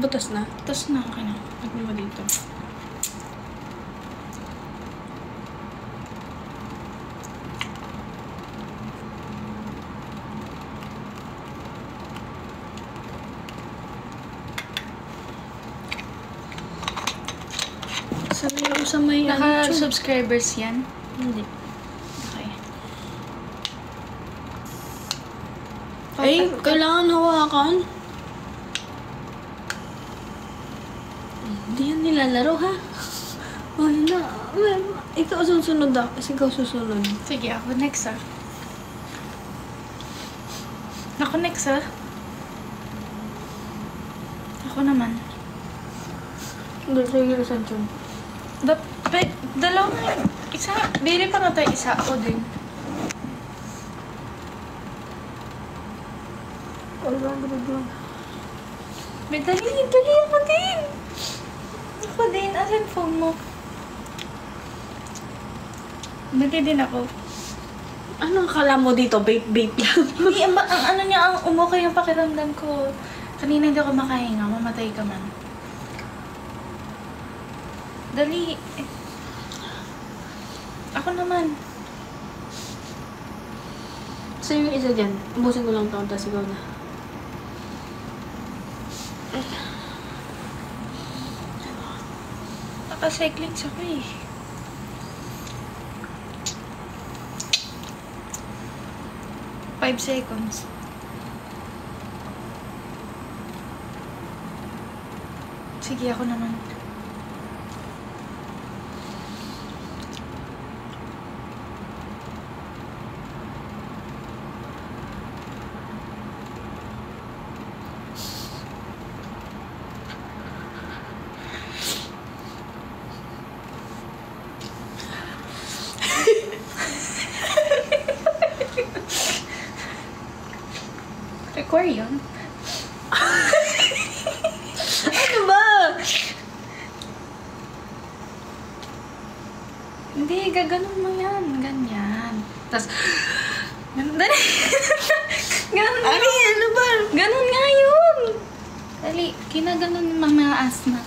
Butas na. Butas na. Okay na. Lagyan mo dito. Sanay ako sa may Naka-subscribers yan? Hindi. Okay. Ay, kailangan hawakan. Hindi yan nilalaro, ha? Wala. Ikaw susunod ako. Ikaw susunod. Sige, ako next Ako next Ako naman. Sige, saan yun? Dalawa nga. Isa. Bili pa nga tayo isa. Ako din. May dali ako din. Ako din. Asan phone mo? Bili din ako. Anong akala mo dito? Vape lang. Hindi, ang ano niya, ang umukay yung pakiramdam ko. Kanina hindi ako makahinga. Mamatay ka man. Dali. Ako naman. So yung isa dyan, ubusin ko lang ito, tapos ikaw na. Naka-cycling ako eh. Five seconds. Sige, ako naman. Aquarium? Ano ba? Hindi, gaganon mo yan. Ganyan. Tapos, ganun, dali. Ganun nga. Ano ba? Ganun nga yun. Dali, kinaganon yung mga asthma.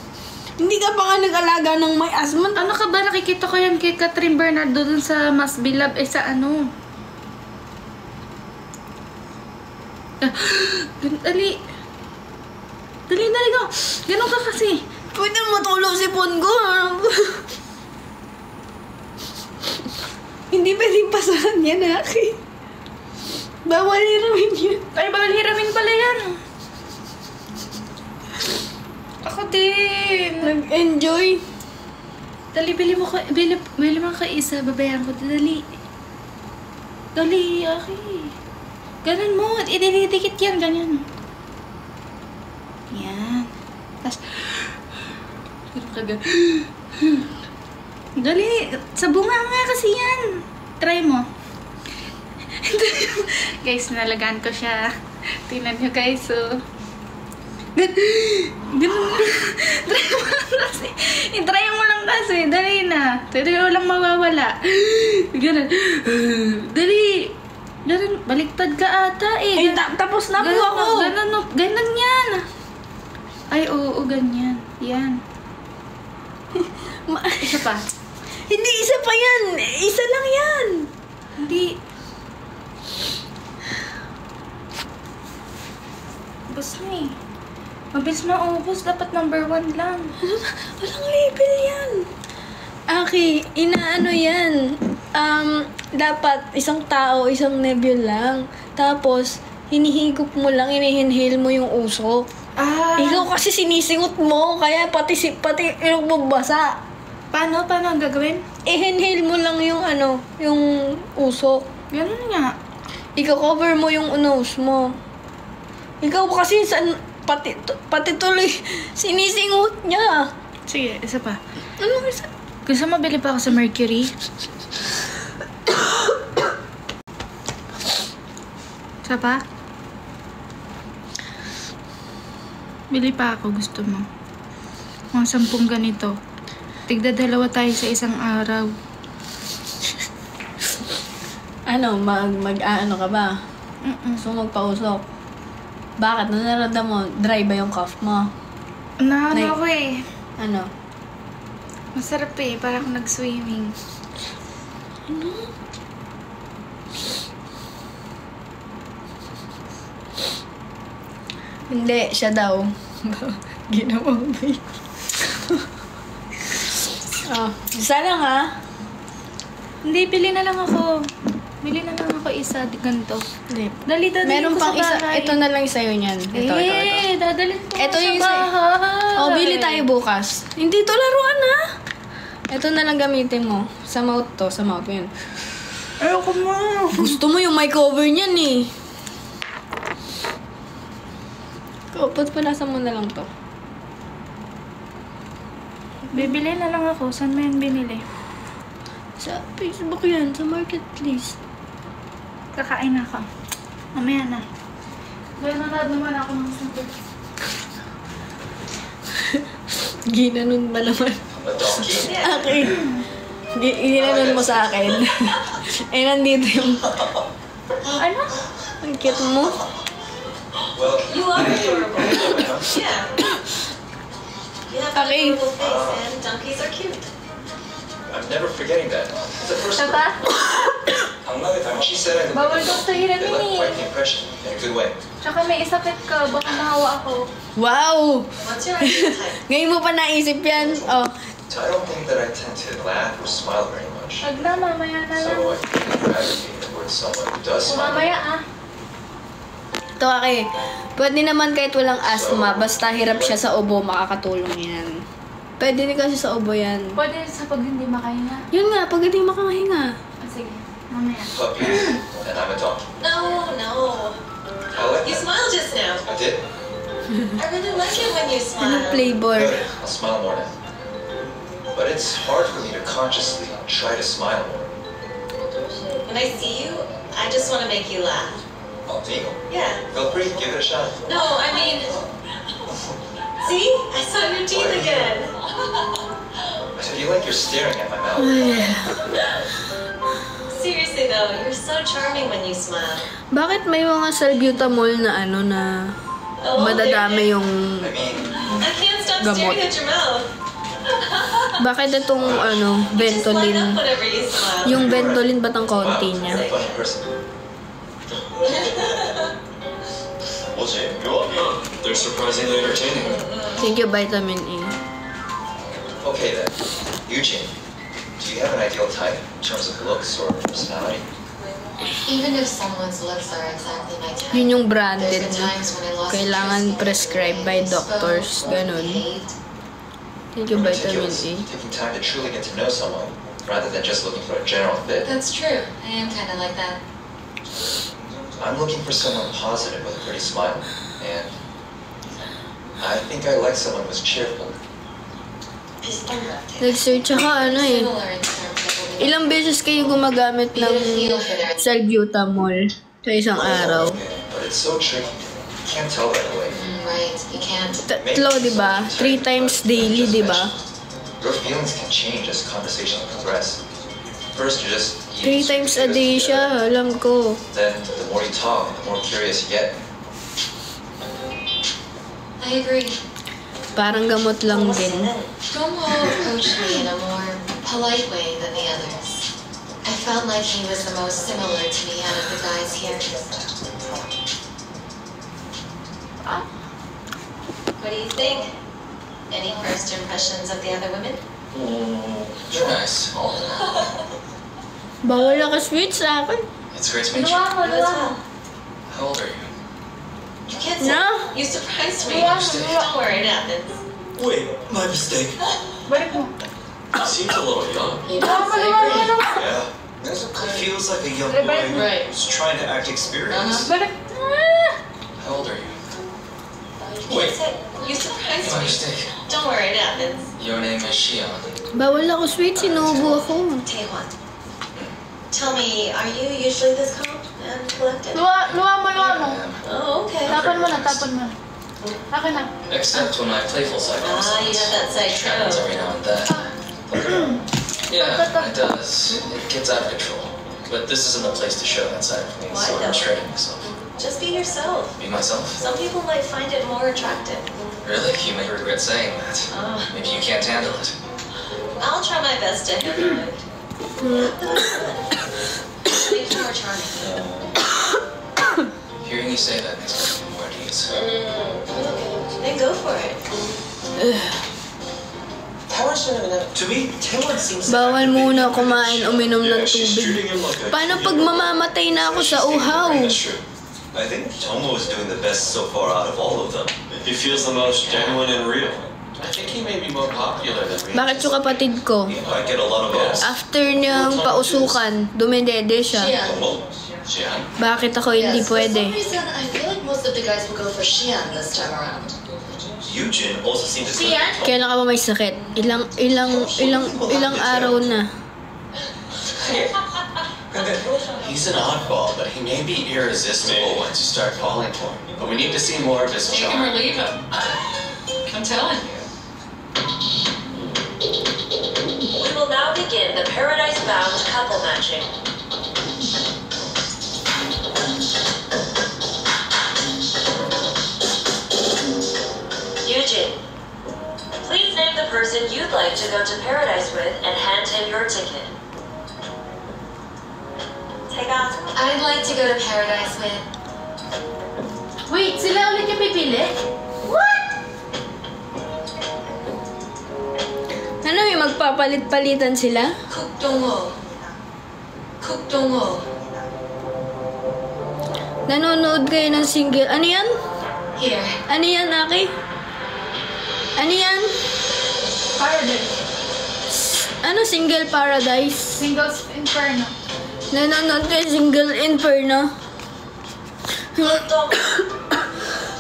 Hindi ka pa nga nag-alaga ng may asthma. Ano ka ba? Nakikita ko yan kay Catherine Bernardo dun sa Mas Bilab. Sa ano? Dali. Dali ka. Ganun ka kasi. Pwede matulog si Pongo. Hindi pwedeng pasahan yan, Aki. Bawal hiramin yun. Ay, bawal hiramin pala yan. Ako din. Nag-enjoy. Dali, bili mo ka isa. Babayaran ko. Dali. Dali, Aki. Ganun mo. Ididikit yan. Ganyan. Yan. Tapos, dali. Sa bunga nga kasi yan. Try mo. Guys, nalagaan ko siya. Tingnan nyo guys. So, ganun. Try mo lang kasi. I-try mo lang kasi. Dali na. Dali mo lang mawawala. Ganun. Dali. Ganun, baliktad ka ata eh. Ay, tapos na po ako. Ganun yan. Ay, oo, ganyan. Yan. Isa pa. Hindi, isa pa yan. Isa lang yan. Hindi. Ubus na eh. Mabilis maubos. Dapat number 1 lang. Walang label yan. Aki, inaano yan. Dapat isang tao, isang nebule lang. Tapos, hinihigop mo lang, inihinhale mo yung usok. Ikaw kasi sinisingot mo, kaya pati yung magbasa. Paano ang gagawin? I-inhale mo lang yung yung usok. Ganun nga. Ikaw cover mo yung nose mo. Ikaw kasi pati tuloy sinisingot niya. Sige, isa pa. Ano isa? Gusto mabili pa ako sa Mercury? Isa pa? Bili pa ako, gusto mo. Mga 10 ganito. Tigda-2 tayo sa isang araw. Mag-ano ka ba? So magpausok. Bakit? Nanaramdam mo, dry ba yung cough mo? Naano Nay- ako eh. Ano? Masarap eh, parang nag-swimming. Hindi, siya daw. Ginawa mo ba yun? Isa lang ha. Hindi, pili na lang ako. Bili na lang ako isa, ganito. Hindi. Dali, dadalhin Meron ko pang sa isa. bahay. Ito na lang sa'yo niyan. Ito. Dadalhin ko Ito sa yung isa. bahay. O, bili tayo bukas. Hindi to laruan ha. Ito na lang gamitin mo. Sa mouth to. Sa mouth mo yun. Ayoko mo. Gusto mo yung mic cover niyan eh. Palasan mo na lang to. Bibili na lang ako. Saan mo yan binili? Sa Facebook yan. Sa marketplace. Kakain ako. Mamaya na. Nanonood naman ako ng sabi. Ginanon ba naman? Akin. Ginanon mo sa akin. Eh, nandito yung... Ano? Ang cute mo. Well, you are adorable. Yeah. You have an Okay. adorable face, and donkeys are cute. I'm never forgetting that. The first Tata? she said I Bawal daw sa hiran they yun left eh. quite the impression in a good way. Tsaka may isapit ka. Baka nahawa ako. Wow! What's your ideal type? Ngayon mo pa naisip yan. Oh. So I don't think that I tend to laugh or smile very much. Wag na, mamaya na lang. So I think I'd rather be towards someone who does O smile. mamaya ah. Ito Aki. Pwede naman kahit walang asthma, basta hirap siya sa ubo, makakatulong yan. Pwede din kasi sa ubo yan. Pwede sa pag hindi makahinga. Yun nga, pag hindi makahinga. Ah, sige, mamaya. Puppies, and I'm a dog. No, no. I like You that. smiled just now. I did. I really like it when you Anong smile. flavor? Good. I'll smile more now. But it's hard for me to consciously try to smile more. When I see you, I just want to make you laugh. Oh, me? Yeah. Feel free, give it a shot. No, I mean... See? I saw your teeth again. I said, you like you're staring at my mouth. Seriously though, you're so charming when you smile. Bakit may mga salbutamol na ano na Oh, madadami yung... I mean, I can't stop Gamot. staring at your mouth. Bakit itong ano, You just light up Ventolin? whenever you smile. Yung Ventolin ba't ang wow, konti niya? you're a funny person. 뭐지? 묘하면 they're surprisingly entertaining. Thank you, Vitamin E. Okay then, Eugene, do you have an ideal type in terms of looks or personality? Even if someone's looks are exactly my type, Yun yung there's branded. been times when I lost Kailangan interest in prescribed the by way doctors. spoke or Ganun. behaved. Thank you, Vitamin Meticulous, E. taking time to truly get to know someone rather than just looking for a general fit. That's true. I am kind of like that. I'm looking for someone positive with a pretty smile, and I think I like someone who's cheerful. Nag-search ako ano eh. Similar in terms of what we Ilang beses kayo gumagamit ng salbutamol sa isang araw? But it's so tricky. You can't tell right away. Right, you can't. Tatlo, di ba? 3 times daily, di ba? Your feelings can change as conversations progress. First, you just 3 times a day siya, alam ko. Then, the more you talk, the more curious you get. I agree. Parang gamot lang din. Gomo approached me in a more polite way than the others. I felt like he was the most similar to me out of the guys here. What do you think? Any first impressions of the other women? You're nice. Bawal na ka-sweet sa akin. It's great to meet Luwa you. ko, You as luwa. well. How old are you? You can't say. No. You surprised me. Luwa ko, luwa. Don't worry, it happens. Wait, my mistake. Balik mo. You seemed a little young. Luwa ko, luwa ko, luwa. Yeah. It feels like a young Right. boy Right. who's trying to act experienced. Balik. How old are you? You can't Wait. say. You surprised My me. mistake. Don't worry, it happens. Your name is Shion. Bawal ako sweet, sinubo ako. Taekwon. Tell me, are you usually this calm and collected? Luwa, luwa mo, luwa mo. Oh, okay. Tapan mo na, tapan mo na. Akin na. Except when my playful side comes Ah, you have that side It happens every show. now and then. Yeah, it does. It gets out of control. But this isn't the place to show that side of me, Why so I'm though? restraining myself. Just be yourself. Be myself? Some people might find it more attractive. Really? You may regret saying that. Maybe you can't handle it. I'll try my best to handle it. Make you more charming. Hearing you say that makes me more at ease. Then go for it. To me, Taewon seems Bawal muna kumain, uminom ng tubig. Paano pag mamamatay na ako sa uhaw? I think Tomo is doing the best so far out of all of them. He feels the most genuine and real. I think he may be more popular than me. Bakit yung kapatid ko? He might get a lot of votes. After niyang pausukan, dumedede siya. Tomo? Xian? Bakit ako hindi Yes, for pwede? some reason, I feel like most of the guys will go for Xian this time around. Yujin also seems to Xian? Kailan ka ba may sakit? Ilang araw na. He's an oddball, but he may be irresistible once you start falling for him. But we need to see more of his charm. Take him or leave him. I'm telling you. We will now begin the Paradise Bound couple matching. Yujin, please name the person you'd like to go to Paradise with and hand him your ticket. I'd like to go to Paradise with... Wait, sila ulit yung pipili? What? Ano yung magpapalit-palitan sila? Cook Dong-ho. Cook Dong-ho. Nanonood kayo ng single. Ano yan? Here. Ano yan, Aki? Ano yan? Paradise. Ano single paradise? Singles Inferno. Nanonood kayo single inferno?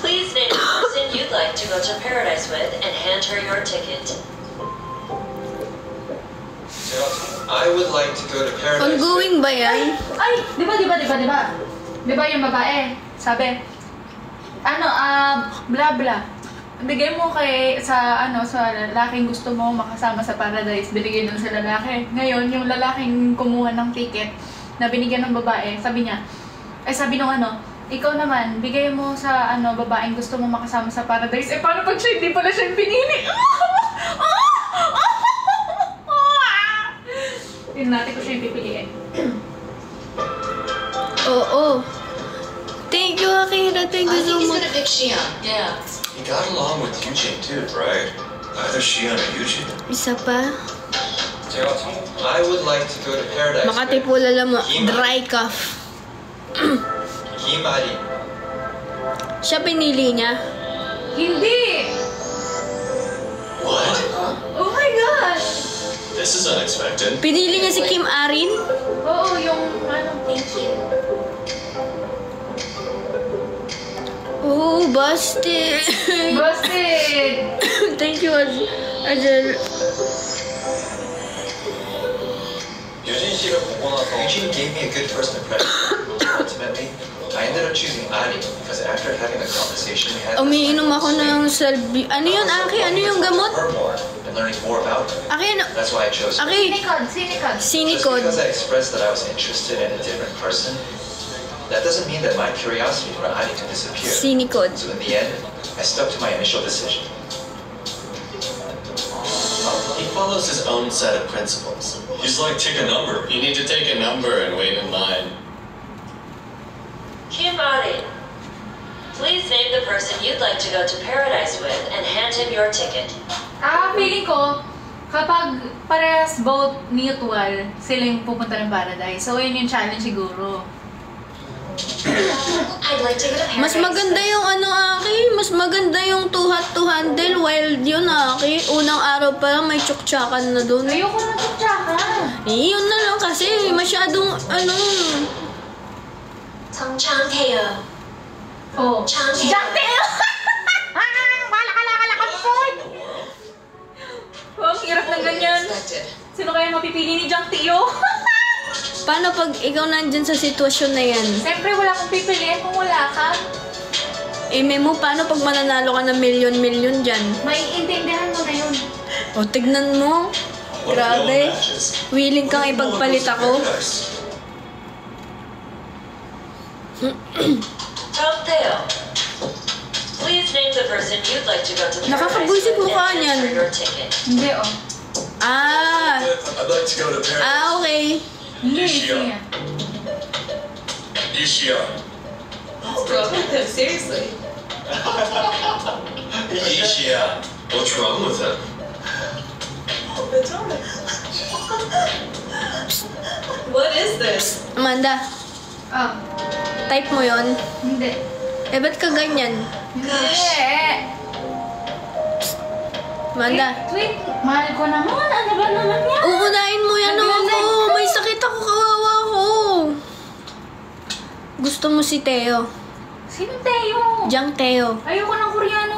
Please name the person you'd like to go to Paradise with and hand her your ticket. I would like to go to Paradise. Ongoing ba yan? Ay! Di ba? Di ba yung babae? Sabi, bla bla. Bigay mo sa lalaking gusto mo makasama sa Paradise, binigay dun sa lalaki. Ngayon, yung lalaking kumuha ng ticket na binigyan ng babae, sabi nung ikaw naman, bigay mo sa babaeng gusto mo makasama sa Paradise. Paano pag siya, hindi pala siya yung pinili? Tingnan natin kung siya yung pipiliin. Oo. Thank you, Akira. Thank I you so think he's much. gonna pick Xian. Yeah. He got along with Yujin too, right? Either Xian or Yujin. Isa pa. I would like to go to Paradise. Makati po mo. Dry cough. Himari. Siya pinili niya. Hindi! What? Oh my gosh! This is unexpected. Pinili niya si Kim Arin? Oo, yung Thank you. Oh, busted. busted! Thank you, Adel. Eugene gave me a good first impression. Ultimately, I ended up choosing Ari because after having the conversation we had, Umiinom ako ng salbi. Ano yun, Aki? Ano yung gamot? her more and learning more about her. Aki, ano? That's why I chose her. Aki, Sinikod. Just sinikod. because I expressed that I was interested in a different person, that doesn't mean that my curiosity for Ari can disappear. Sinikod. So in the end, I stuck to my initial decision. He follows his own set of principles. He's like, take a number. You need to take a number and wait in line. Kim Arin, please name the person you'd like to go to Paradise with and hand him your ticket. Feeling ko, kapag parehas both mutual, sila yung pupunta ng Paradise. So, yun yung challenge siguro. I'd like to go to Paradise. Mas maganda yung Aki. Mas maganda yung tuhat to handle. Wild yun, Aki. Unang araw pa lang may tsuktsakan na dun. Ayoko na tsaka. Yun na lang kasi. Masyadong, Chang Tae-yo. Oh. Chang Tae-yo. Jack Tae-yo! Malakalakalakad po! Oh, ang hirap ng ganyan. Unexpected. Sino kaya mapipili ni Jack Tae-yo? Paano pag ikaw nandyan sa sitwasyon na yan? Siyempre, wala kang pipiliin kung wala ka. Memo, paano pag mananalo ka ng milyon-milyon dyan? May intindihan mo na yun. O, tignan mo. Grabe. Willing kang ipagpalit ako. Theo, please name the person you'd like to go to Paradise Nakakabwisit with mukha and niyan. transfer your ticket. Hindi, oh. I'd like to go to Paradise. Okay. Hindi, Yishia. siya. Yishia. Seriously. Yishia. What's wrong with him? What is this? Amanda, Oh, type mo yon. hindi. Eh, ba't ka ganyan? Hindi. Amanda, Wait, mahal ko naman. Ano ba naman yan? uunahin mo yan ako. May sakit ako, kawawa ako. Gusto mo si Theo. Sino Teo? Jang Theo. Ayoko ng Koreano.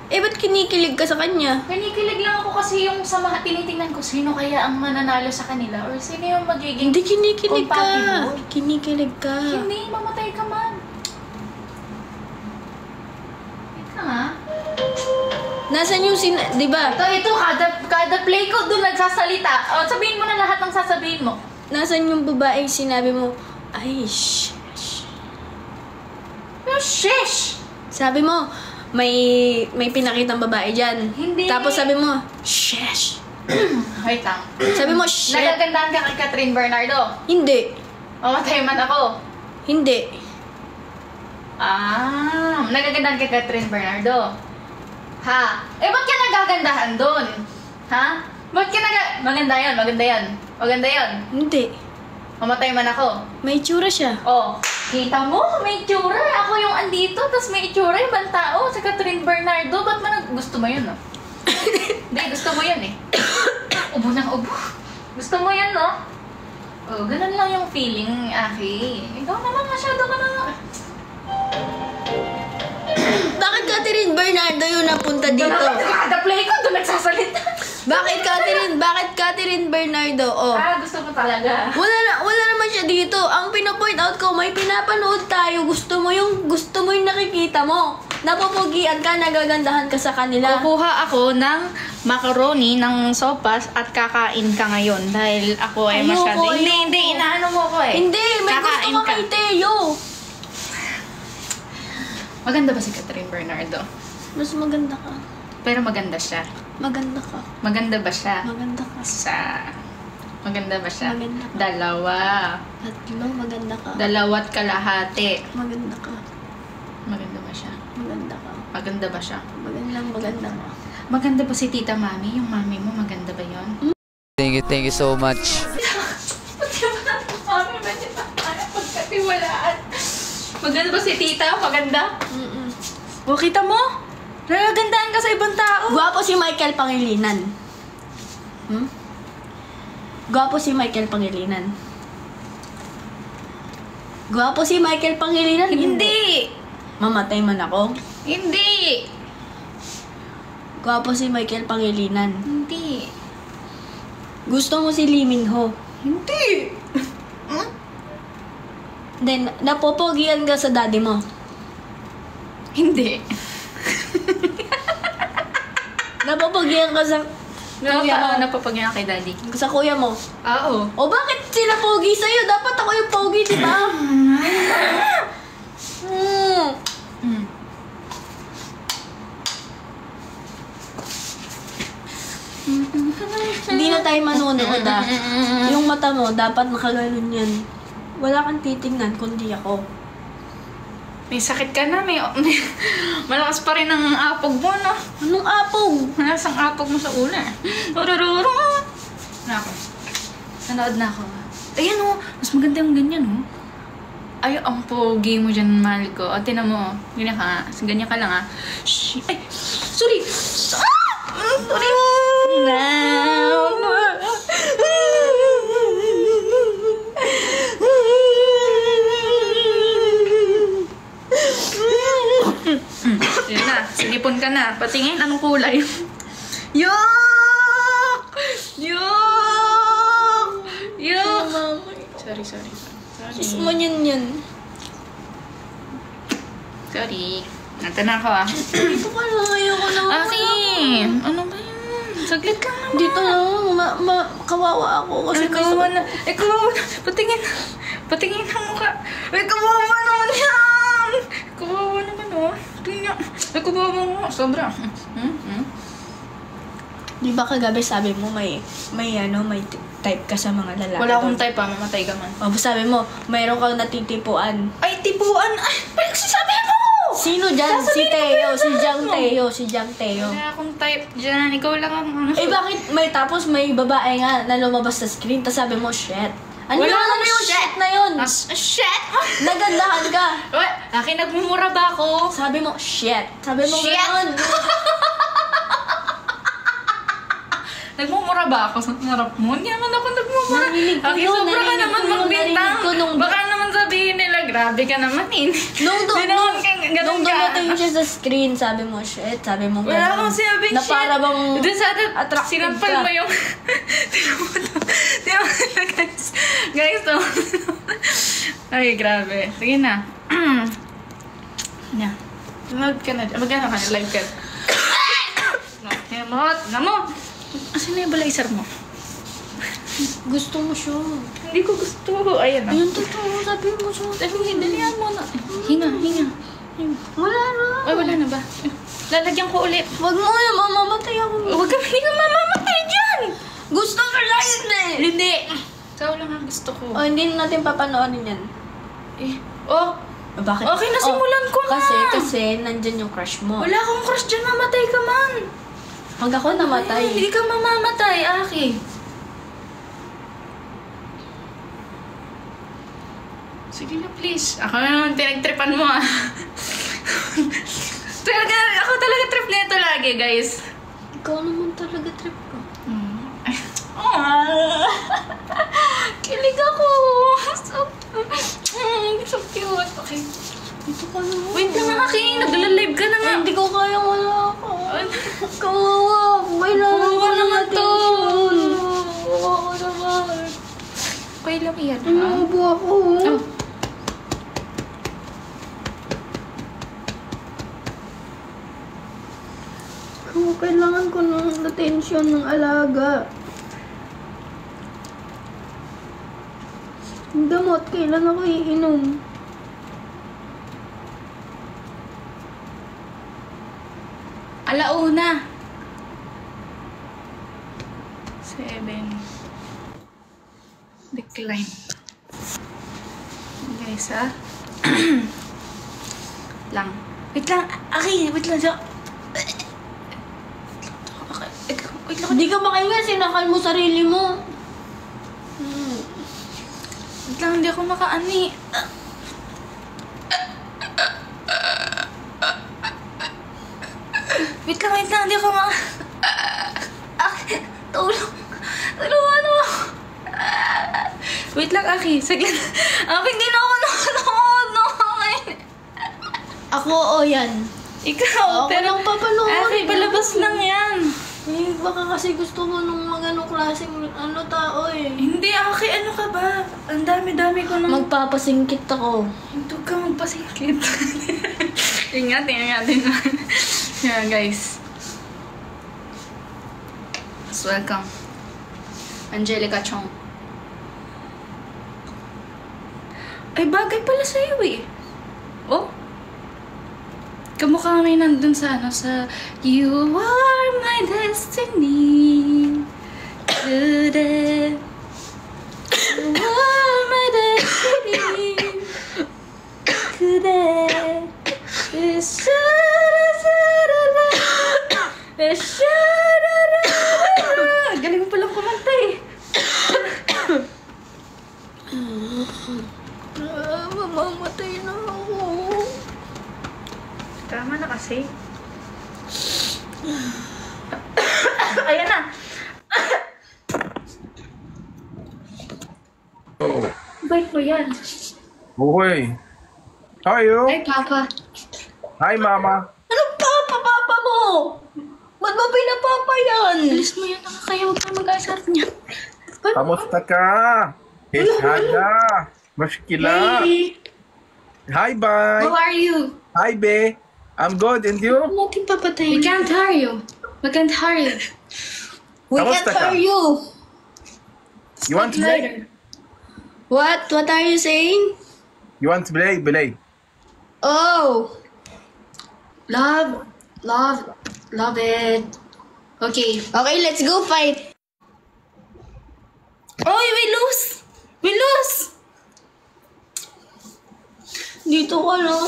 Eh, ba't kinikilig ka sa kanya? Kinikilig lang ako kasi yung sa mga tinitingnan ko, sino kaya ang mananalo sa kanila or sino yung magiging Hindi, kinikilig ka. compatible. Kinikilig ka. Hindi, mamatay ka man. Wait lang ah. Nasaan yung di ba? Ito, kada play ko doon nagsasalita. O, sabihin mo na lahat ng sasabihin mo. Nasaan yung babaeng sinabi mo, ay, shh. Yung shish! Sabi mo, may pinakitang babae dyan. Hindi. Tapos sabi mo, shesh. Wait lang. Sabi mo, shit. Nagagandahan ka kay Catherine Bernardo. Hindi. Mamatay man ako. Hindi. Nagagandahan kay Catherine Bernardo. Ha? Eh, ba't ka nagagandahan doon? Ha? Ba't ka maganda yan, maganda yan. Maganda yan. Hindi. Mamatay man ako. May itsura siya. Oh, kita mo? May itsura. Ako yung andito, tapos may itsura ibang tao. Si Catherine Bernardo. Ba't gusto mo yun, no? Hindi, gusto mo yun eh. Ubo ng ubo. Gusto mo yun, no? Oh, ganun lang yung feeling, Aki. Ikaw naman masyado ka na. Bakit Catherine Bernardo yung napunta dito? Kada play ko, doon nagsasalita. Bakit Catherine Bernardo? Oh. Gusto mo talaga. Wala naman siya dito. Ang pinapoint out ko, may pinapanood tayo. Gusto mo yung nakikita mo. Napupugian ka, nagagandahan ka sa kanila. Kukuha ako ng macaroni ng sopas at kakain ka ngayon dahil ako ay masyado. Hindi, inaano mo ko eh. Hindi, may Kakain gusto ka kay Theo. Maganda ba si Catherine Bernardo? Mas maganda ka. Pero maganda siya. Maganda ka. Maganda ba siya? Maganda ka. Maganda ba siya? Maganda ka. Dalawa. Tatlo, maganda ka. Dalawat kalahati. Maganda ka. Maganda ba siya? Maganda ka. Maganda ba siya? Maganda ka. Maganda ba si Tita Mami? Yung mami mo, maganda ba yon? Thank you so much. Mami, medyo pagkatiwalaan. Maganda ba si Tita? Maganda? O, kita mo? Nagagandaan ka sa ibang tao. Gwapo si Michael Pangilinan. Gwapo si Michael Pangilinan. Gwapo si Michael Pangilinan. Hindi. Mamatay man ako. Hindi. Gwapo si Michael Pangilinan. Hindi. Gusto mo si Lee Min Ho. Hindi. Then, napopogian ka sa daddy mo. Hindi. Napopogian ka sa kuya mo. Napapagyan kay Daddy. Sa kuya mo. Oo. O bakit sila pogi sa'yo? Dapat ako yung pogi, di ba? Hindi na tayo manonood ah. Yung mata mo, dapat nakaganon yan. Wala kang titingnan kundi ako. May sakit ka na, malakas pa rin ang apog mo, no? Anong apog? Malakas ang apog mo sa una. Turururo. Nako. Nanood na ako. Ayan, oh. Mas maganda yung ganyan, oh. Ay, ang pogi mo dyan, mahal ko. O, tinan mo. Ganyan ka nga. Ganyan ka lang, ah. Shh. Ay, sorry. Sorry. Yan na. Sinipon ka na. Patingin, anong kulay? Yuck! Yuck! Yuck! Sorry. Sus mo yan. Sorry. Nata na ako, ah. Dito ka lang, ayoko na. Ano ba yun? Saglit lang naman. Dito lang, kawawa ako. Kasi Kawawa na. Patingin ang mukha. Kawawa naman yan. naman. Kawawa naman, oh. Tingnan. Ay, kawawa mo. Sobra. Di ba kagabi sabi mo may type ka sa mga lalaki? Wala akong type, mamatay ka man. O, sabi mo, mayroon kang natitipuan. Ay, tipuan. Ay, pagsasabi mo! Sino dyan? Si Teo, si Jang Teo, si Jang Teo. Wala akong type dyan. Ikaw lang ang ano. Eh bakit may babae nga na lumabas sa screen tapos sabi mo, shit. Ano Wala yung akong shit na yun? Shit! Nagandahan ka. Uy, akin nagmumura ba ako? Sabi mo, shit. Sabi mo, Shit. gano'n. Nagmumura ba ako sa harap mo? Hindi naman ako nagmumura. Narinig ko Okay, yun, sobra ka narinig naman ko yun, magbintang. narinig ko nung- Baka naman sabihin nila, grabe ka naman eh. Nung Ganun ka. dumating siya sa screen, sabi mo, shit. Sabi mo, Wala gano'n. akong sinabing Na para bang Doon sa attractive sinampal ka. mo yung... Tingnan mo na, guys. Guys, no. Ay, grabe. Sige na. Yan. Mag ka na. Mag-ano ka na. Live ka. Tingnan mo. Asan na yung balaysar mo? Gusto mo siya. Hindi ko gusto. Ayan na. Ayun, totoo. Sabi mo siya. Dalihan mo na. Hinga. Wala na. Ay, wala na ba? Lalagyan ko ulit. Wag mo yan, mamamatay ako. Huwag ka, hindi ka mamamatay dyan! Gusto ko lang yun eh. Hindi. Ikaw lang ang gusto ko. O, hindi na natin papanoorin yan. Oh, Bakit? Okay, nasimulan ko na. Kasi nandyan yung crush mo. wala akong crush dyan. Mamatay ka man. Pag ako namatay. Hindi ka mamamatay, Aki. Sige na, please. Ako na naman pinagtripan mo, ah. Ako talaga trip nito lagi, guys. Ikaw naman talaga trip ko. Kilig ako. So cute. Okay. Dito ka naman. Wait lang, Aki. Nagla-live ka na nga. Hindi ko kaya, wala ako. Kawawa. Kailangan ko ng attention. Kawawa naman. Okay lang yan, ha? Umuubo ako. Oh. Kailangan ko ng attention ng alaga. Yung gamot, kailan ako iinom? Alauna. 7. Decline. Guys, ha? lang. Wait lang. Aki, wait lang. Wait lang. Hindi ka makahinga, sinakal mo sarili mo. Wait lang, hindi ako makaani. Wait lang, hindi ako tulong. Tulungan mo. Wait lang, Aki. Saglit. Aki, hindi na ako nanonood. No. Ako, yan. Ikaw, Ako lang papanood. Aki, palabas lang yan. Eh, baka kasi gusto mo nung mga klaseng tao eh. Hindi, Aki, ano ka ba? Ang dami-dami ko nang... Magpapasingkit ako. Hindi ka magpasingkit. Ingatin. Yeah, guys. Welcome. Angelica Chong. Ay, bagay pala sa'yo eh. Oh? Kamukha kami nandun sa You are my destiny. Today. You are my destiny. Today. Galing mo palang kumanta eh. Mamamatay na ako. Tama na kasi. Ayan na. Bait mo yan. Uy. How are you? Ay, Papa. Hi, Mama. Anong papa mo? Ba't mo pinapapa yan? Alis mo yan. Nakakaya. Huwag kang mag-asar niya. Kamusta ka? Heshada. Mashkila. Hey. Hi, bye. How are you? Hi, be. I'm good. And you? Natin papatayin. We can't hire you. We can't hire you. We Kamusta can't ka? hire you. You want to play? Later. What? What are you saying? You want to play? Play. Oh! Love it. Okay. Okay, let's go fight. Oy, we lose. Dito ka lang.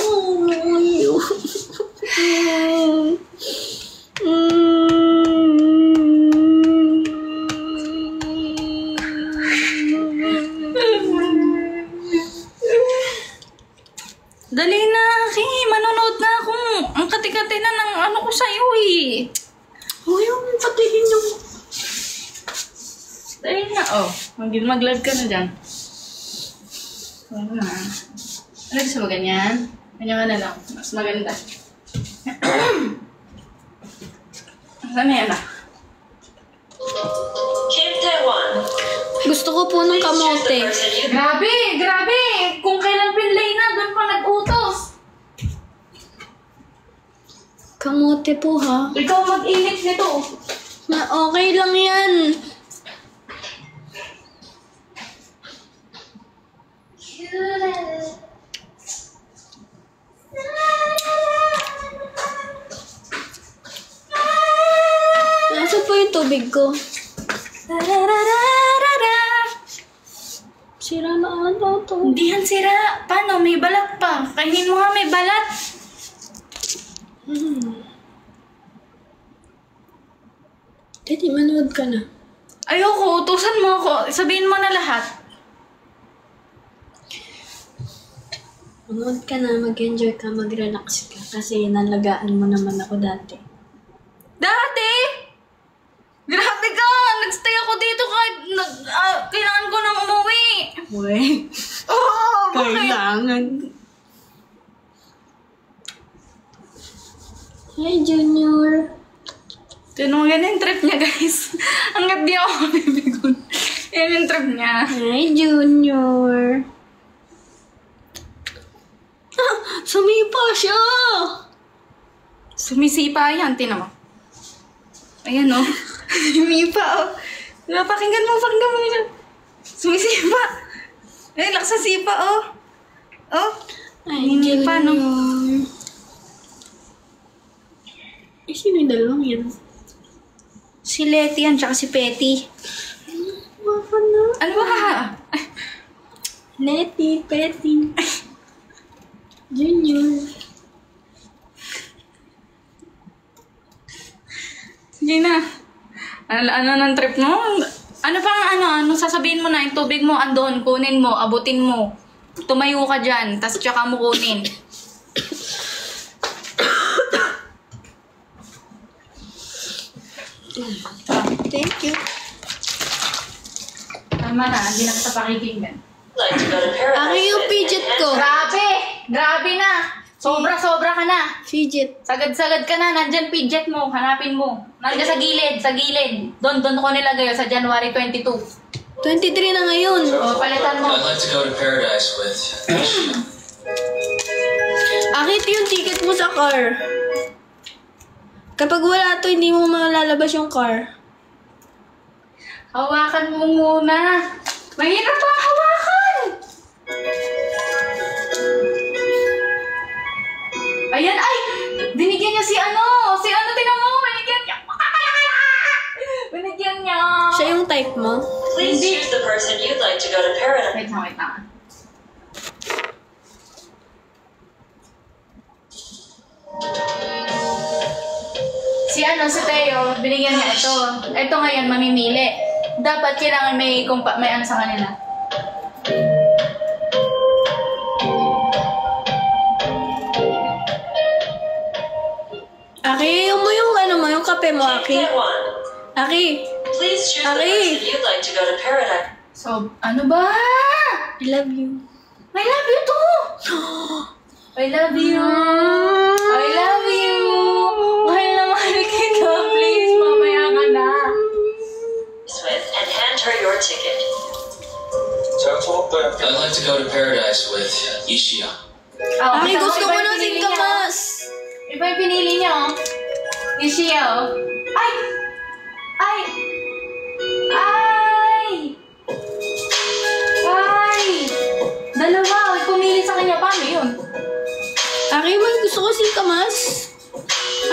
Dali na, Aki. Manonood na ako. Ang kati-kati na ng ano ko sa'yo eh. Uy, yung patihin yung... Dali na, oh. Mag-live ka na dyan. Ano na. Ano gusto mo ganyan? Ganyan ka na lang. Mas maganda. Saan yan ah? Kim Taiwan. Gusto ko po ng kamote. Grabe! Kung kailan pinlay na, doon pa nag-utos. Kamote po ha. Ikaw mag-init nito. Okay lang yan. Nasa po yung tubig ko? Sira na ata ito. Hindi yan sira. Paano? May balat pa. Kainin mo nga may balat. Daddy, manood ka na. Ayoko, utusan mo ako. Sabihin mo na lahat. Manood ka na, mag-enjoy ka, mag-relax ka. Kasi nalagaan mo naman ako dati. Dati? Grabe ka! Nagstay ako dito kahit kailangan ko nang umuwi. Uy, Oo, kailangan. Hi, Junior. Tinungan yung trip niya, guys. Hanggat di ako mabibigon. Yan yung trip niya. Hi, Junior. Sumipa siya! Sumisipa yan, tinan mo. Ayan, oh. Sumipa, oh. Diba, pakinggan mo siya. Sumisipa. Ay, lakas sa sipa, oh. Oh. Hi, Sumipa, no? Junior. Eh, sino yung dalawang yan? Si Letty yan, tsaka si Petty. Baka na. Ano ba? Letty, Petty. Junior. Sige na. Ano ng trip mo? Ano pang ano sasabihin mo na yung tubig mo, andon, kunin mo, abutin mo. Tumayo ka dyan, tas tsaka mo kunin. Thank you. Tama na, hindi na kita pakikinggan. Like to go to paradise Akin yung with fidget and ko. Grabe na. Sobra ka na. Fidget. Sagad ka na, nandyan fidget mo, hanapin mo. Nandyan sa gilid. Doon ko nilagay sa January 22. 23 na ngayon. O, palitan mo. I'd like to go to paradise with. Akit yung ticket mo sa car. Kapag wala to, hindi mo malalabas yung car. Hawakan mo muna. Mahirap pa hawakan. Ayan, ay! Binigyan niya si ano, tinan mo, binigyan niya. Siya yung type mo? please choose the person you'd like to go to paradise. Wait na. Si Teo, binigyan niya ito. Ito ngayon, mamimili. Dapat kailangan may ano sa kanila. Aki, yung kape mo, Aki. Kim Taiwan. Aki. Please choose the Ari. person you'd like to go to paradise. So, ano ba? I love you. I love you too! I love you! I love you! Mahal na mahal kita. Please, mamaya ka na. With and hand her your ticket. I'd like to go to paradise with Ishiya. Aki, gusto ko ng singkamas. Iba yung pinili niya, oh. Ishiya, oh. Ay! Ay! Ay! Ay! Dalawa, pumili sa kanya. Paano yun? Aki, mas gusto ko si Kamas.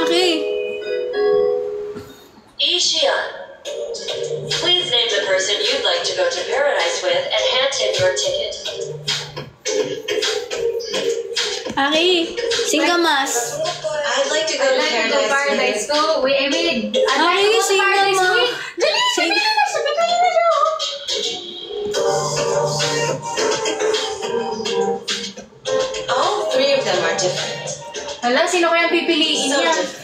Aki. Ishion, please name the person you'd like to go to paradise with and hand him your ticket. Aki, si Kamas. I'd like to go to paradise. Go. Wait, I mean, Aki, si Kamas. All three of them are different. Hala, sino kayang pipiliin So niya? different.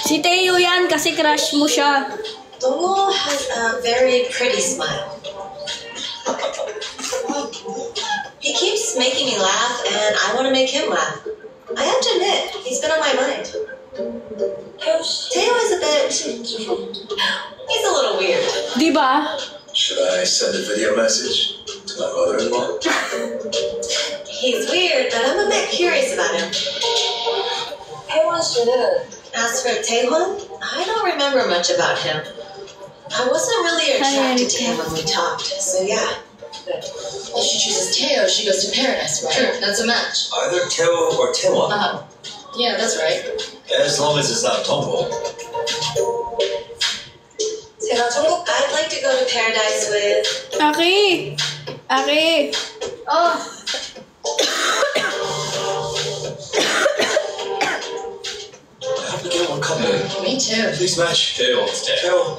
Si Teo yan kasi crush mo siya. Dongwoo has a very pretty smile. He keeps making me laugh, and I want to make him laugh. I have to admit, he's been on my mind. Teo is a bit... He's a little weird. Di ba? Should I send a video message to my mother-in-law? He's weird, but I'm a bit curious about him. As for Taewon, I don't remember much about him. I wasn't really attracted to him when we talked, so yeah. Well, she chooses Teo, she goes to paradise, right? Sure, that's a match. Either Teo or Taewon. Yeah, that's right. As long as it's not Tongbo. I'd like to go to paradise with... Aki. Aki. Oh, I hope we get one couple. Me too. Please match. Teo. Teo.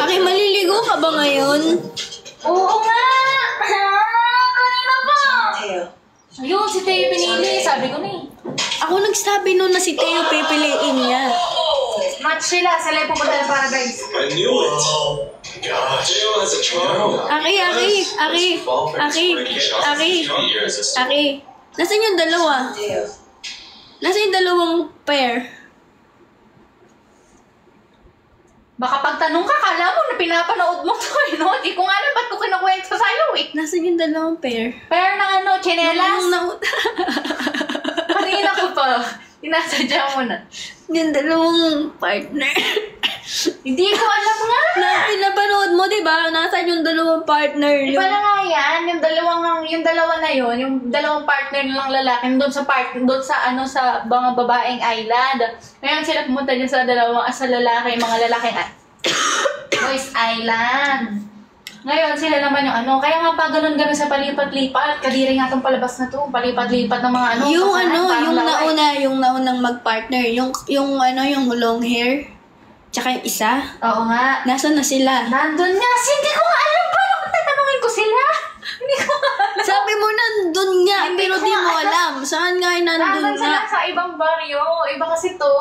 Aki, maliligo ka ba ngayon? oo nga! Kanina pa! Teo. Ayun, si Teo pinili. Sabi ko na eh. Ako nagsabi nun na si Teo pipiliin niya. Match sila. Sila yung pupunta ng paradise. I knew it. Gosh. Teo has a charm. Aki. Aki. Nasaan yung dalawa? Teo. Nasaan yung dalawang pair? Baka pagtanong ka, kala mo na pinapanood mo to eh, no? Di ko nga alam ba't ko kinukwento sa'yo eh. Nasaan yung dalawang pair? Pero ng ano, chinelas? Yung Kanina ko pa. Tinasadya mo na. yung dalawang partner. Hindi ko alam nga. Na pinapanood mo, di ba? Nasaan yung dalawang partner? Iba na nga yan, yung dalawa na yun, yung dalawang partner nilang lalaki doon sa mga babaeng island. Ngayon sila pumunta dyan sa mga lalaking boys island. Ngayon sila naman yung kaya nga pa ganun sa palipat-lipat, kadiri nga tong palabas na to, palipat-lipat ng mga Yung pasahan, yung naunang mag-partner, yung long hair, tsaka yung isa. Oo nga. Nasaan na sila? Nandun nga, hindi ko nga alam paano kung tatanungin ko sila. Hindi ko nga alam. Sabi mo nandun nga, pero di mo alam. Saan nga yung nandun Nandun sila nga? sa ibang baryo. Iba kasi to.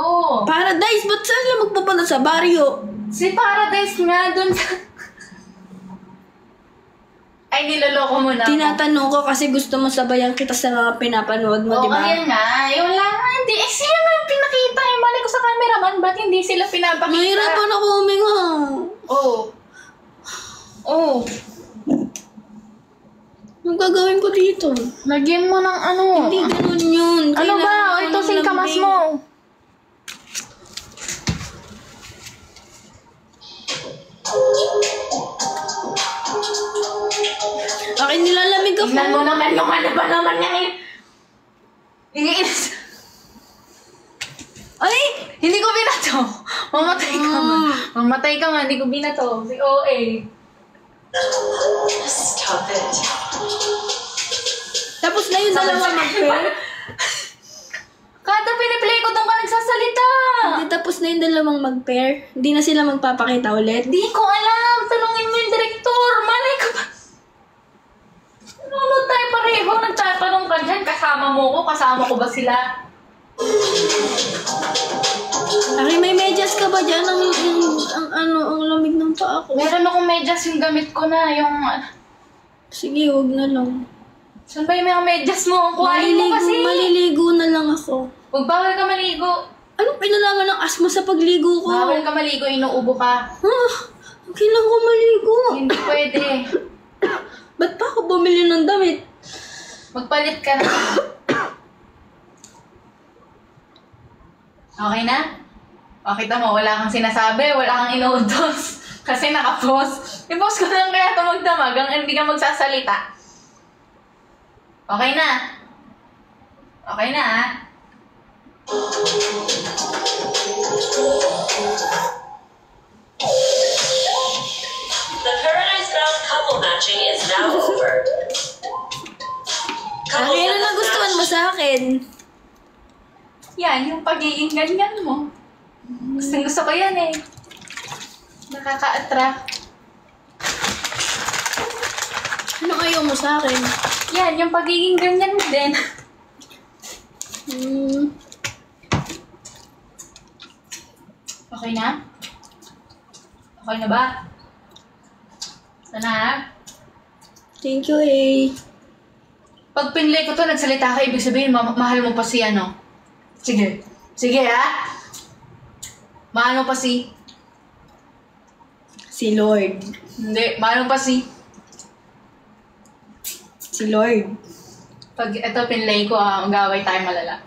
Paradise, ba't saan sila magpupunta sa baryo? Si Paradise nga dun sa... Ay, niloloko mo na ako. Tinatanong ko kasi gusto mo sabayan kita sa mga pinapanood mo, di Oo, ba? yan nga. Yung wala nga, hindi. Sila nga yung pinakita. Yung mali ko sa cameraman, ba't hindi sila pinapakita? Mahirapan ako huminga. Oo. Oo. Anong gagawin ko dito? Lagyan mo ng ano. Hindi ganun yun. Ano ba? Kailangan O, ito ng singkamas lambing. mo. Akin nilalamig ako. Tingnan mo naman yung ano ba naman yan eh. Iniinis. Ay! Hindi ko binato. Mamatay ka man. Mamatay ka man. Hindi ko binato. Si OA. Stop it. Tapos na yung dalawa mag-pair. Kada piniplay ko doon ka nagsasalita. Hindi tapos na yung dalawang mag-pair. Hindi na sila magpapakita ulit. Di ko alam. Tanungin mo yung director. Malay ko ba? Ano tayo pareho? Nagtatanong ka dyan. Kasama mo ko. Kasama ko ba sila? Aki, may medyas ka ba dyan? Ang lamig ng paa ko. Meron akong medyas yung gamit ko na. Yung... Sige, huwag na lang. Saan ba yung mga medyas mo? Kuhain mo kasi. Maliligo na lang ako. Huwag bawal ka maligo. Anong pinalaman ng asma sa pagligo ko? Bawal ka maligo. Inuubo ka. Okay lang ko maligo. Hindi pwede. Ba't pa ako bumili ng damit? Magpalit ka na. Okay na? Okay mo, wala kang sinasabi, wala kang inuutos. Kasi naka-post. I-post ko lang kaya ito magdamag hanggang hindi ka magsasalita. Okay na? Okay na, ha? The Paradise Bound couple matching is now over. Ano yung nagustuhan mo sa akin? Yan, yung pagiging ganyan mo. Gusto ko yan eh. Nakaka-attract. Ano ayaw mo sa akin? Yan, yung pagiging ganyan mo din. Okay na? Okay na ba? Ito na ha? Thank you, eh. Pag pinlay ko to, nagsalita ka, ibig sabihin, mahal mo pa si ano? Sige. Sige ha? Mahal mo pa si? Si Lord. Hindi, mahal mo pa si? Si Lord. Pag ito pinlay ko, mag-away tayo malala.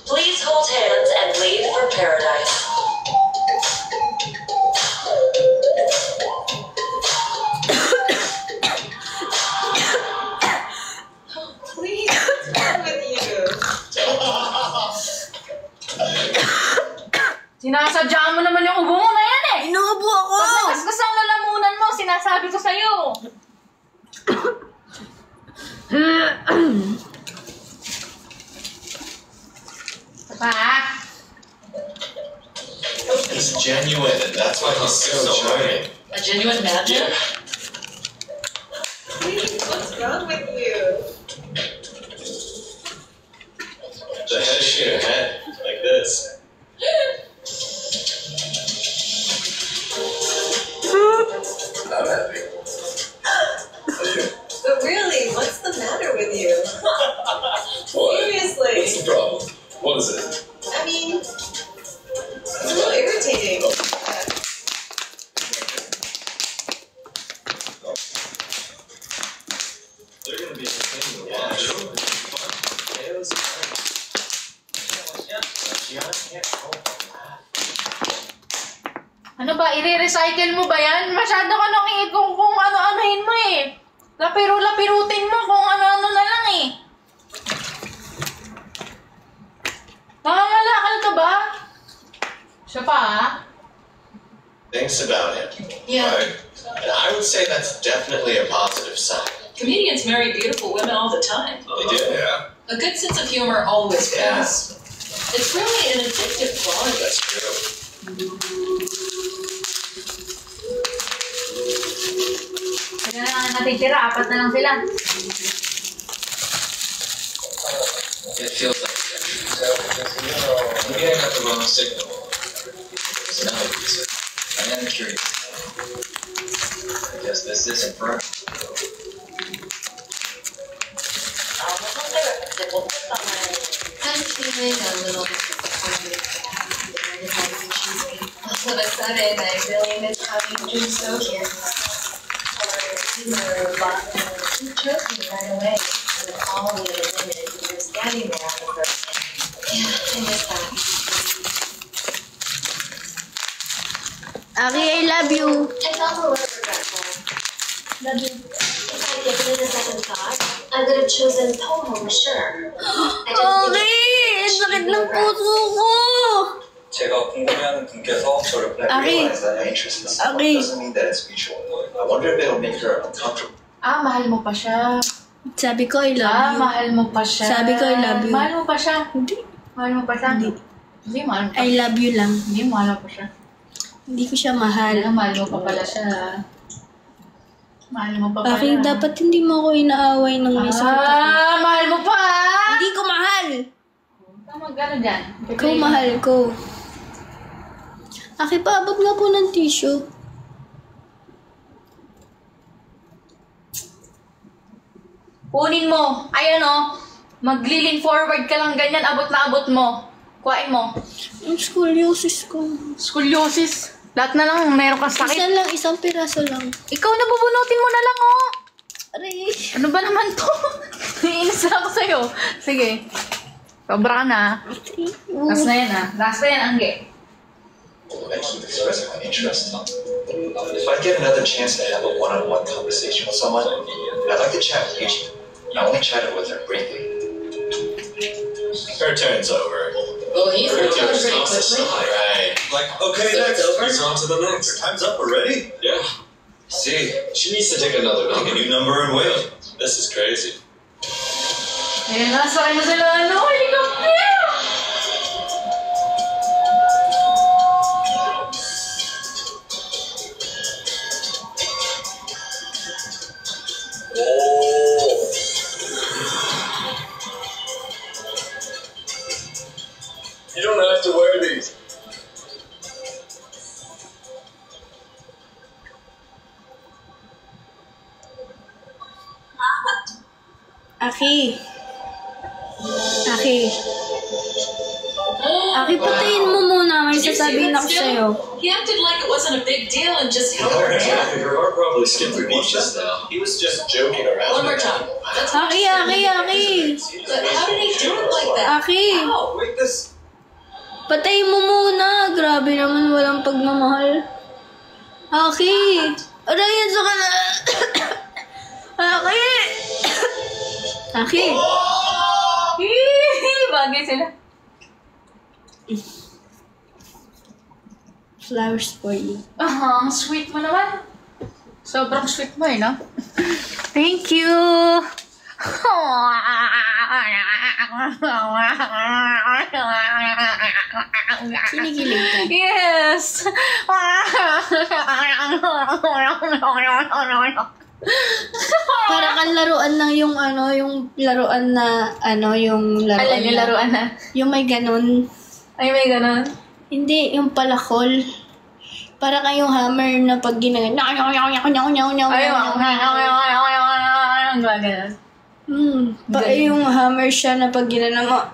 Please hold hands and leave for paradise. Please, what's wrong with you? Sinasadya mo naman yung ubo mo na yan eh! Inuubo ako! Pag nagasgas ang lalamunan mo, sinasabi ko sa'yo. Pa? He's genuine, and that's why he's so charming. A genuine magic? Please, what's wrong with you? The head shoot ahead, like this. I'm happy. But really, what's the matter with you? What? Seriously. What's the problem? What is it? I mean, it's a little irritating. They're gonna be entertaining to watch. Potatoes, Ano ba, i-recycle mo ba yan? Masyado ka nang kung ano-anohin mo eh. Lapiro-lapirutin mo kung ano-ano na lang eh. Nangangalakal ka ba? Siya pa ah? Things about him. Yeah. Right? And I would say that's definitely a positive sign. Comedians marry beautiful women all the time. They do, yeah. A good sense of humor always Yeah. pays. It's really an addictive quality. That's true. Kaya na lang natitira, 4 na lang sila. It feels like maybe I got the wrong signal. It's not a reason. I am curious. I guess this isn't for me. I'm feeling a little bit disappointed that I choose me. All of a sudden, I really miss having you so here. You were you chose me right away. With all the other women who were standing there on the first day. Yeah, I miss that. Aki, I love you. I felt a little regretful. Love you. If I'd given it a second thought, I would have chosen Toho, sure. I just Okay! Ang sakit ng puso ko! 제가 궁금해하는 분께서 저를 recognize that interest in someone doesn't mean that it's mutual. I wonder if it'll make her uncomfortable. Mahal mo pa siya. Sabi ko, I love you. Mahal mo pa siya. Sabi ko, I love you. Mahal mo pa siya. Hindi. Mahal mo pa siya. Hindi. Hindi, mahal mo pa I love you lang. Hindi, mahal mo pa siya. Hindi ko siya mahal. Mahal mo pa pala siya. Mahal mo pa pala. Aki, dapat hindi mo ako inaaway ng may sakit ako. Mahal mo pa! Hindi ko mahal! Tama, gano'n dyan. Ikaw mahal ko. Aki, paabot nga po ng tissue. Kunin mo. Ayan o. Magli-lean forward ka lang ganyan. Abot na abot mo. Kuhain mo. Ang scoliosis ko. Scoliosis. Lahat na lang. Meron kang sakit. Isa lang, isang piraso lang. Ikaw na bubunutin mo na lang o. Aray. Ano ba naman to? Naiinis na ako sa'yo. Sige. Sobra ka na. Last na yan Last na yan, Angge. I keep expressing my interest. If I get another chance to have a one-on-one conversation with someone, I'd like to chat with you. I only chatted with her briefly. Her turn's over. Well, he's Her the gotta pretty toss this quickly. stuff. Right. Like, okay, So next. it's over? He's on to the next. Time's up already? Yeah. See, she needs to take another Pick a number. new number and wait. This is crazy. Ayan, nasakay na sila, helicopter! You don't have to wear these. Aki. Aki. Aki, patayin mo muna. May sasabihin ako sa'yo. He acted like it wasn't a big deal and just held her hand. Your heart probably skipped the beach just now. He was just joking around. One more time. That's Aki, Aki, Aki. But how did he do it like that? Aki. How? Wait, this. Patayin mo muna. Grabe naman, walang pagmamahal. Aki. Aray, yan sa ka na. Aki. Aki. Bagay sila. Flowers for you. Sweet mo naman. Sobrang sweet mo no? Thank you! Kinikilig ka. Yes! Para kang laruan ng yung yung laruan na, yung laruan Alam yung laruan na. Yung may ganun. Ay, may ganon. Hindi, yung palakol. Para kayong hammer na pag ginagan. Ay, ganon. Yung hammer siya na pag ginana mo.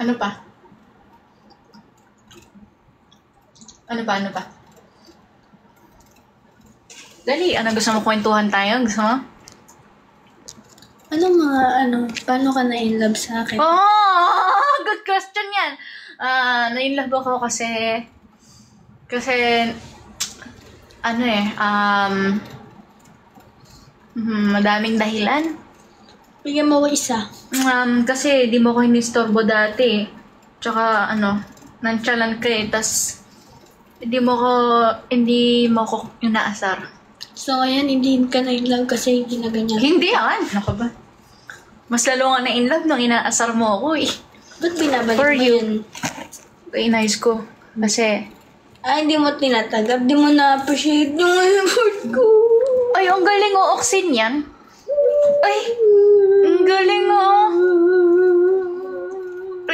Ano pa? Ano pa? Dali, ano gusto mo kwentuhan tayo? Gusto mo? Paano ka na-in-love sa akin? Oh! Good question yan! Na-in-love ako kasi madaming dahilan. Bigyan mo ko isa. Kasi di mo ko hinistorbo dati. Tsaka nonchalant ka eh. Tas hindi mo ko inaasar. So, ngayon, hindi ka na-in-love kasi ginaganyan. Hindi yan! Ano ba? Mas lalo nga na-in-love nung inaasar mo ako eh. Ba't binabalik For mo you. yan? Kaya nice ko. Kasi, Hindi mo tinatagap. Di mo na-appreciate yung effort ko. ay, ang galing o Oxin yan. Ay, ang galing o.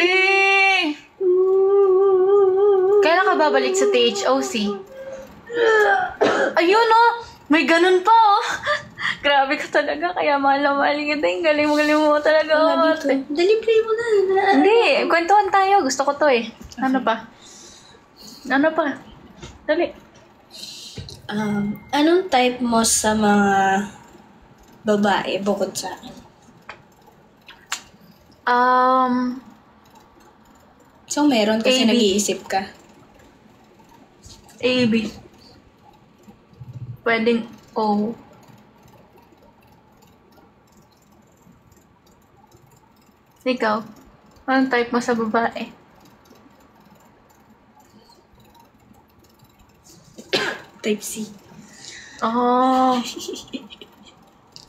Eh. Kailan ka babalik sa THOC? Ayun o. May ganun pa o. Grabe ka talaga. Kaya mahal na mahal kita. Galing mo talaga. Wala dito. Dali, play mo na. Hindi. Kwentuhan tayo. Gusto ko to eh. Ano pa? Dali. Anong type mo sa mga babae bukod sa akin? So, meron kasi AB. nag-iisip ka. AB. Pwedeng O. Ikaw, anong type mo sa babae? Type C. Oh.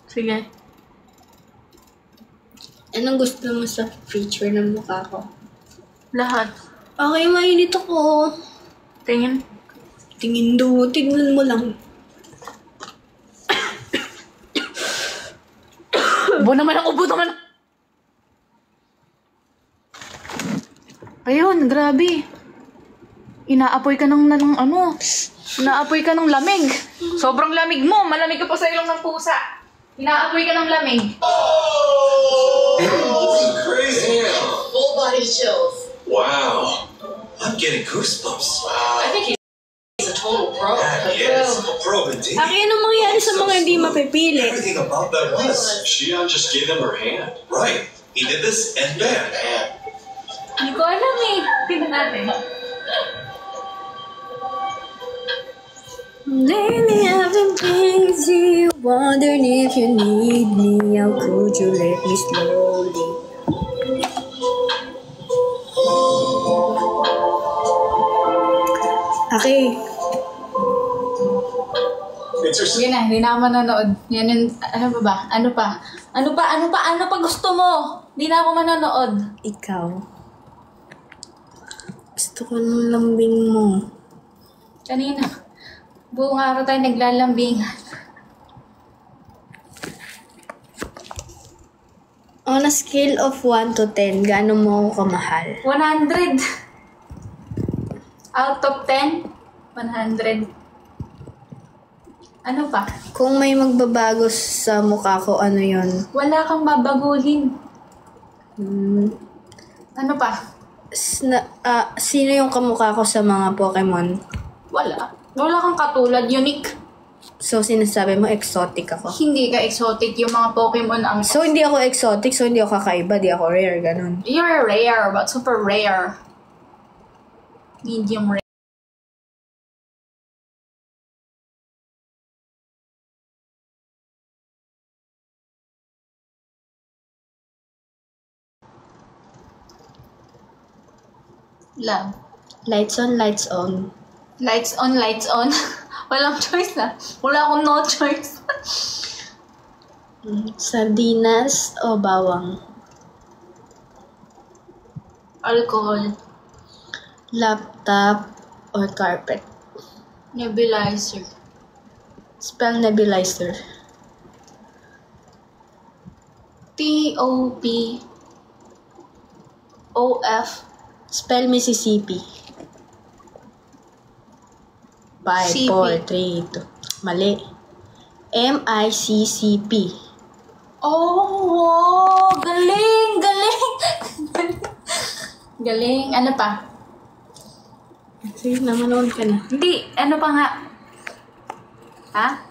Sige. Anong gusto mo sa feature ng mukha ko? Lahat. Okay, mainit ako. Tingin. Tingin do, tignan mo lang. Ubo naman. Ayun, grabe. Inaapoy ka ng lamig. Sobrang lamig mo. Malamig ka pa sa ilong ng pusa. Inaapoy ka ng lamig. Crazy. Full body chills. Wow. I'm getting goosebumps. I think he's a total pro. Yeah, yes. A pro indeed. Aki, anong mangyayari sa mga hindi mapipili? Everything about that was. Shion just gave him her hand. Right. He did this and bam. Hindi ko alam eh. Tingnan natin. Lately I've been busy Wondering if you need me, how could you let me slowly? Okay. Sige na, hindi na ako manonood. Yan yung, ano ba? Ano pa gusto mo? Hindi na ako manonood. Ikaw. Gusto ko ng lambing mo. Kanina, buong araw tayo naglalambingan. On a scale of 1 to 10, gaano mo ako kamahal? 100. Out of 10, 100. Ano pa? Kung may magbabago sa mukha ko, ano yon? Wala kang babaguhin. Ano pa? Sino yung kamukha ko sa mga Pokemon? Wala. Wala kang katulad, unique. So, sinasabi mo, exotic ako? Hindi ka exotic, yung mga Pokemon ang... So, hindi ako exotic, so hindi ako kakaiba, di ako rare, ganun. You're rare, but super rare. Medium rare. Love. Lights on, lights on. Lights on, lights on. Walang choice na. Wala akong no choice. Sardinas o bawang? Alcohol. Laptop or carpet? Nebulizer. Spell nebulizer. T-O-P-O-F. Spell Mississippi. 5, 4, 3, 2. Mali. M-I-C-C-P. Oh, galing! Galing. Ano pa? Sige na, manood ka na. Hindi. Ano pa nga? Ha?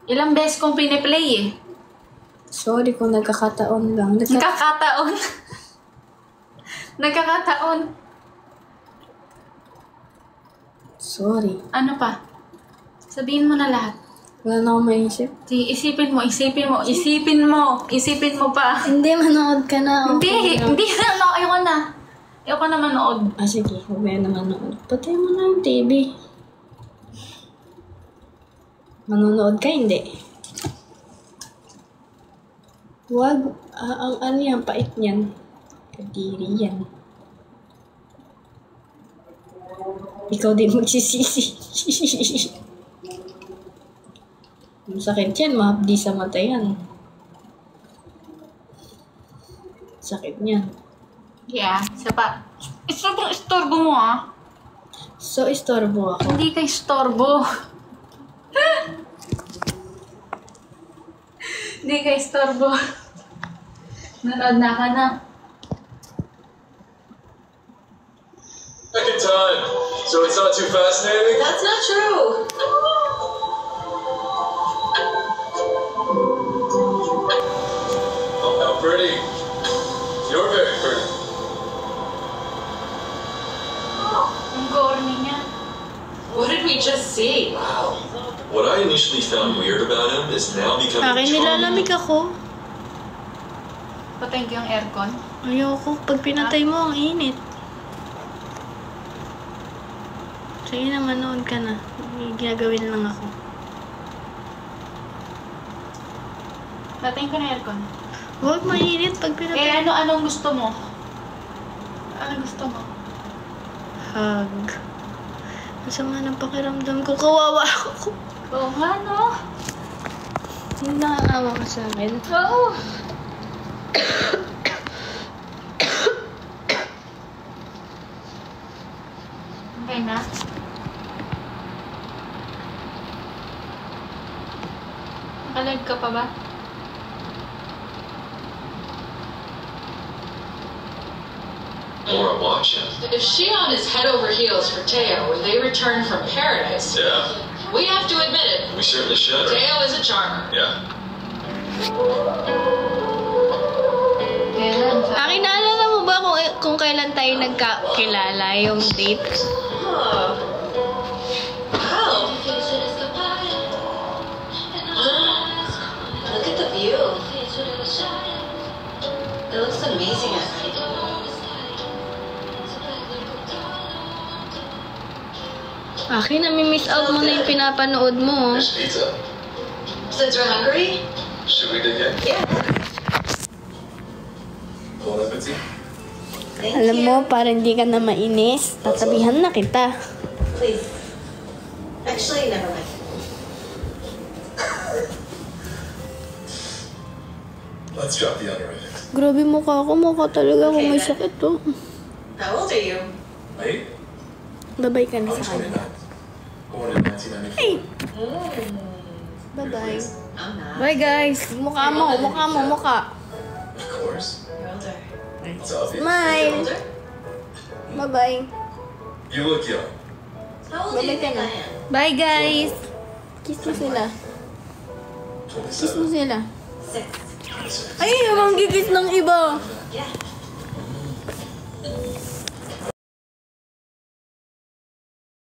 Ilang beses kong piniplay eh. Sorry kung nagkakataon lang. Nagkakataon. Nagkakataon. Sorry. Ano pa? Sabihin mo na lahat. Wala na akong maisip. Isipin mo pa. Hindi, manood ka na. Hindi na. Ayoko na manood. Sige, huwag na manood. Patay mo na yung TV. Manonood ka, hindi. Huwag. Ang ano yan, pait niyan. Kadiri yan. Ikaw din magsisisi. Masakit yan, mahapdi sa mata yan. Sakit niyan. Yeah, isa pa. Sobrang istorbo mo ah. So, istorbo ako. Hindi ka istorbo. Hindi ka istorbo. Nanood na ka na. Second time, so it's not too fascinating? That's not true. Oh, how pretty. You're very pretty. Ang corny niya. What did we just see? Wow. What I initially found weird about him is now becoming Akin nilalamig ako. Patayin ko yung aircon. Ayoko. Pag pinatay mo, ang init. Sige na, manood ka na. May ginagawin lang ako. Patayin ko na aircon. Huwag mainit pag pinatay. Anong gusto mo? Anong gusto mo? Hug. Masama ng pakiramdam ko. Kawawa ako. Oo nga, no? Hindi nakakawa ka sa akin. Oo. Okay na? Nakalag ka pa ba? More watching. If Shion is head over heels for Teo when they return from paradise, Yeah, we have to admit it. we certainly should. Teo is a charmer. Yeah. Kailan? Akin, naalala mo ba kung kailan tayo nagkakilala yung date? Oh. Wow. was amazing at night. Aki, nami-miss out mo na yung pinapanood mo. There's pizza. Since we're hungry? Should we dig in? Yeah. Bon appetit. Thank Alam you. mo, para hindi ka na mainis, tatabihan na kita. Please. Actually, never mind. Let's drop the underrated. Grabe mukha ko. Mukha talaga ako may sakit to. How old are you? Late? Babay ka na I'm sa kanya. 29. Born in 1994. Bye-bye. I'm not. Bye guys. Mukha mo. Mukha. Of course. You're older. It's obvious. Smile. Older? Bye-bye. You look young. How old do you Bye-bye ka think na. I am? Bye guys. Kiss mo sila. Kiss mo 27. sila. 6. Ay, yung gigis ng iba.